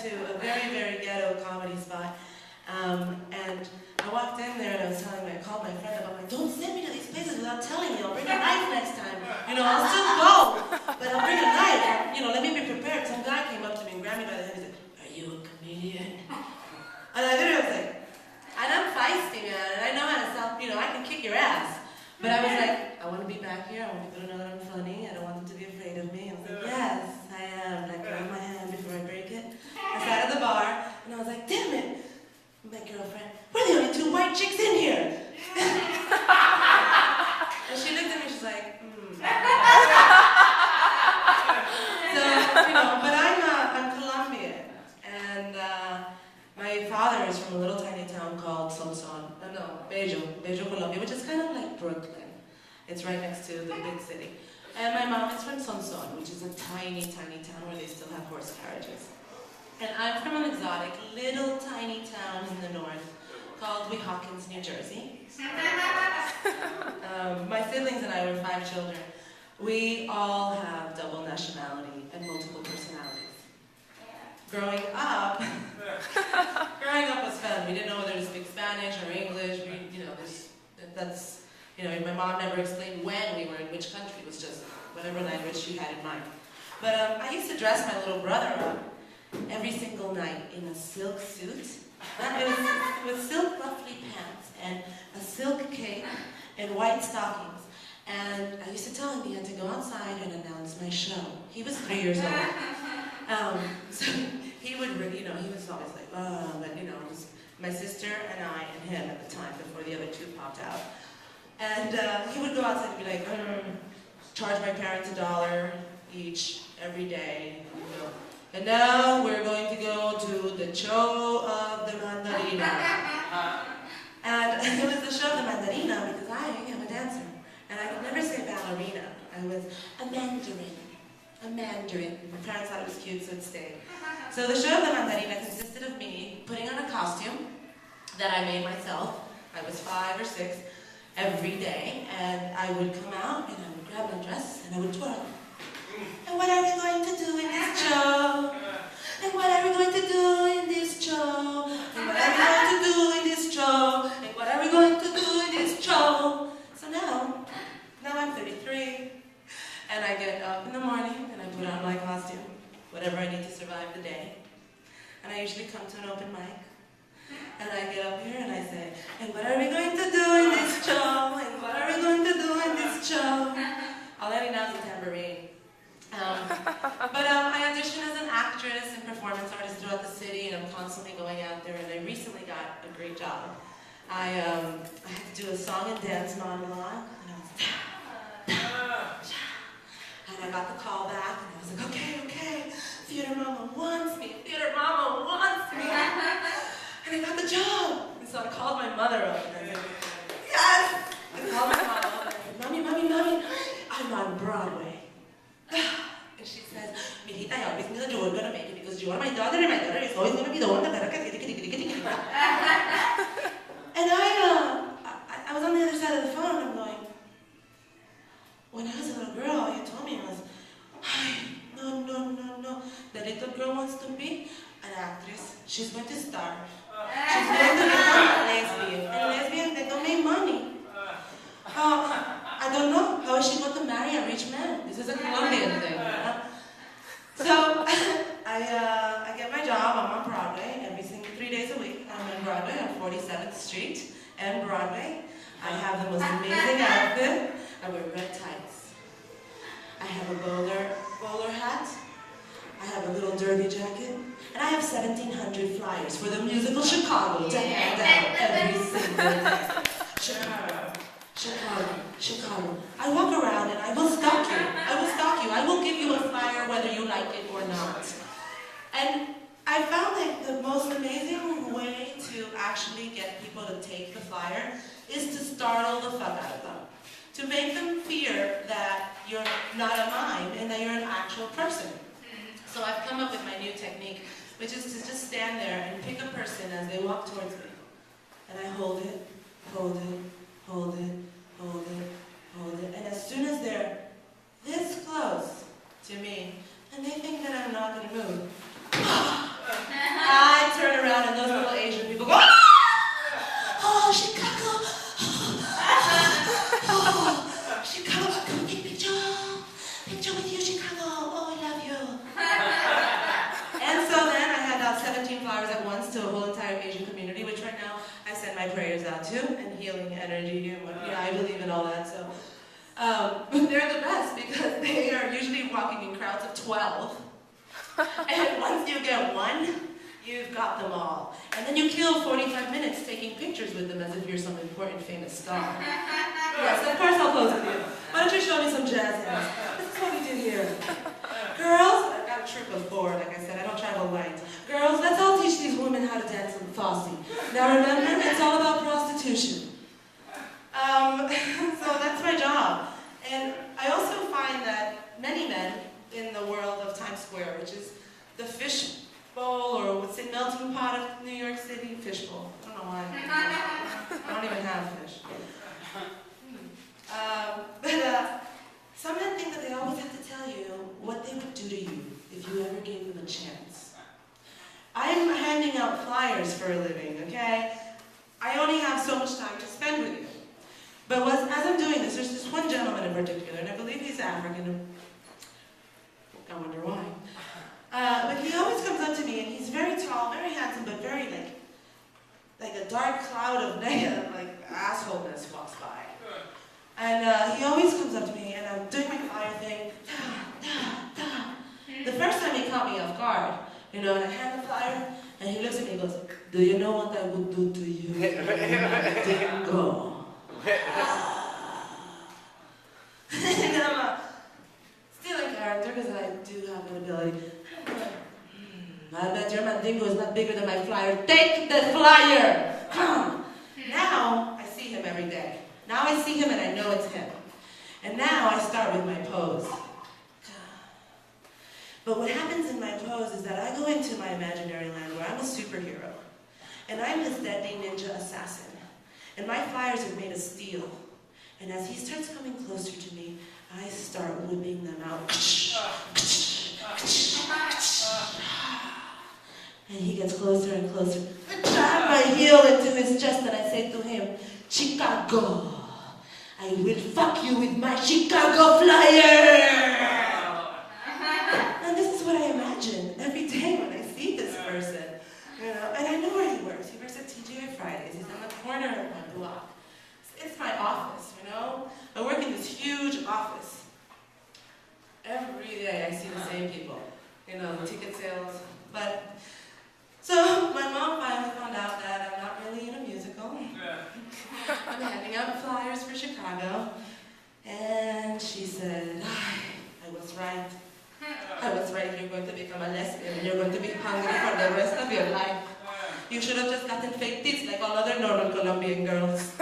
to a very, very ghetto comedy spot. And I walked in there and I called my friend up. I'm like, don't send me to these places without telling me. I'll bring a knife next time. You know, I'll still go, but I'll bring a knife. You know, let me be prepared. Some guy came up to me and grabbed me by the hand and said, are you a comedian? And I literally was like, and I'm feisty, man, and I know how to sell, you know, I can kick your ass. But I was like, I want to be back here. I want people to know that I'm funny. I don't want them to be afraid of me. I was like, yes, I am. And I grabbed my hand before I break it. I sat at the bar, and I was like, damn it. My girlfriend, we're the only two white chicks in here. And she looked at me, she's like, So, you know, but I'm Colombian. And my father is from a little tiny town called Bello, Colombia, which is kind of like Brooklyn. It's right next to the big city. And my mom is from Sonson, which is a tiny, tiny town where they still have horse carriages. And I'm from an exotic, little tiny town in the north called Weehawkins, New Jersey. My siblings and I were 5 children. We all have double nationality and multiple personalities. Growing up was fun. We didn't know whether to speak Spanish or English. My mom never explained when we were in which country. It was just whatever language she had in mind. But I used to dress my little brother up every single night in a silk suit. With silk ruffly pants and a silk cape and white stockings. And I used to tell him he had to go outside and announce my show. He was 3 years old. So he would, he was always like, but it was my sister and I and him at the time before the other 2 popped out. And he would go outside and be like, charge my parents $1 each every day. And now we're going to go to the show of the Mandarina. And it was the show of the Mandarina because I am a dancer. And I could never say ballerina. I was a mandarin. A mandarin. My parents thought it was cute, so it stayed. So the show of the Mandarina consisted of me putting on a costume that I made myself. I was 5 or 6 every day. And I would come out and I would grab my dress and I would twirl. And what are we going to do in this show? And what are we going to do in this show? And what are we going to do in this show? And what are we going to do in this show? So now I'm 33, and I get up in the morning and I put on my costume, whatever I need to survive the day. And I usually come to an open mic, and I get up here and I say, and what are we going to do in this show? And what are we going to do in this show? All I need now is a tambourine. I audition as an actress and performance artist throughout the city, and I'm constantly going out there, and I recently got a great job. I had to do a song and dance monologue, and I got the call back, and I was like, okay, theater mama wants me, and I got the job. And so I called my mother up, and I said, yes! I called my mom up, and I said, mommy, I'm on Broadway. And she says, Mijita, I always knew that you were going to make it because you are my daughter, and my daughter is always going to be the one that... And I was on the other side of the phone, and I'm going, when I was a little girl, you told me I was, no. The little girl wants to be an actress. She's going to star. She's going to become a lesbian. And lesbians, they don't make money. I don't know. How is she going to marry a rich man? This is a Colombian thing. So I get my job. I'm on Broadway every single 3 days a week. I'm on Broadway on 47th Street and Broadway. I have the most amazing outfit. I wear red tights. I have a bowler hat. I have a little derby jacket. And I have 1,700 flyers for the musical Chicago to hand out every single day. Chicago. I walk around and I will stalk you. I will give you a flyer whether you like it or not. And I found that the most amazing way to actually get people to take the flyer is to startle the fuck out of them. To make them fear that you're not a mime and that you're an actual person. So I've come up with my new technique, which is to just stand there and pick a person as they walk towards me. And I hold it. And as soon as they're this close to me, and they think that I'm not going to move, prayers out to, and healing energy, and yeah, I believe in all that, so. They're the best because they are usually walking in crowds of 12. And once you get one, you've got them all. And then you kill 45 minutes taking pictures with them as if you're some important famous star. Yes, of course I'll pose with you. Why don't you show me some jazz hands? This is what we do here. Girls, I've got a troop of 4, like I said, I don't travel light. Girls, let's all teach these women how to dance in Fosse. Now remember, it's all about prostitution. So that's my job. And I also find that many men in the world of Times Square, which is the fish bowl, or what's it, melting pot of New York City? Fish bowl. I don't know why. I don't even have fish. But some men think that they always have to tell you what they would do to you if you ever gave them a chance. I'm handing out flyers for a living, okay? I only have so much time to spend with you. But as I'm doing this, there's this one gentleman in particular, and I believe he's African. I wonder why. But he always comes up to me, and he's very tall, very handsome, but very like a dark cloud of negative, like assholeness walks by. And he always comes up to me, and I'm doing my flyer thing. The first time he caught me off guard, you know, and I hand the flyer, and he looks at me and goes, "Do you know what I would do to you if I didn't go?" And I'm still in character because I do have an ability. I bet your mandingo is not bigger than my flyer. Take the flyer! Now I see him every day. Now I see him and I know it's him. And now I start with my pose. But what happens in my pose is that I go into my imaginary land where I'm a superhero. And I'm this deadly ninja assassin. And my flyers are made of steel. And as he starts coming closer to me, I start whipping them out. And he gets closer and closer. I drive my heel into his chest and I say to him, "Chicago, I will fuck you with my Chicago flyer!" And this is what I imagine every day when I see this person. You know, and I know where he works. He works at TGI Fridays. He's on the corner of my block. It's my office, you know? I work in this huge office. Every day I see the same people. You know, ticket sales. But, so my mom finally found out that I'm not really in a musical. I'm handing out flyers for Chicago. And she said, I was right. I was right, you're going to become a lesbian and you're going to be hungry for the rest of your life. You should have just gotten fake tits like all other normal Colombian girls.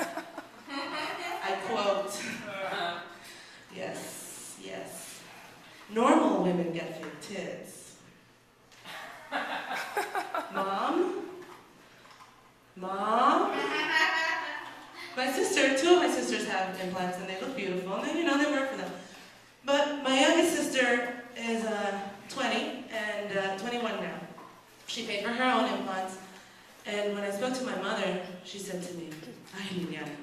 I quote. Yes, yes. Normal women get fake tits. Mom? Mom? My sister, 2 of my sisters have implants and they look beautiful and they, you know, they work for them. But my youngest sister is 20 and 21 now. She paid for her own implants. And when I spoke to my mother, she said to me, "Ay, Liliana,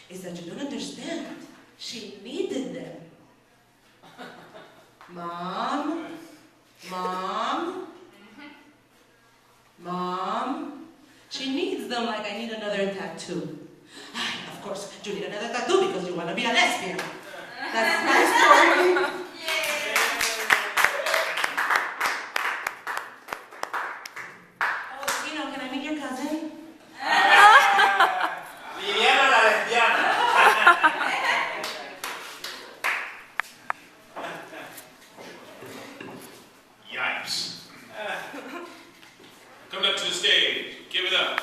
is that you don't understand. She needed them." Mom? Mom? Mom? She needs them like I need another tattoo. Ay, of course, you need another tattoo because you want to be a lesbian. That's my story. Oh, Tino, can I meet your cousin? Liliana la lesbiana. Yipes. Coming up to the stage, give it up.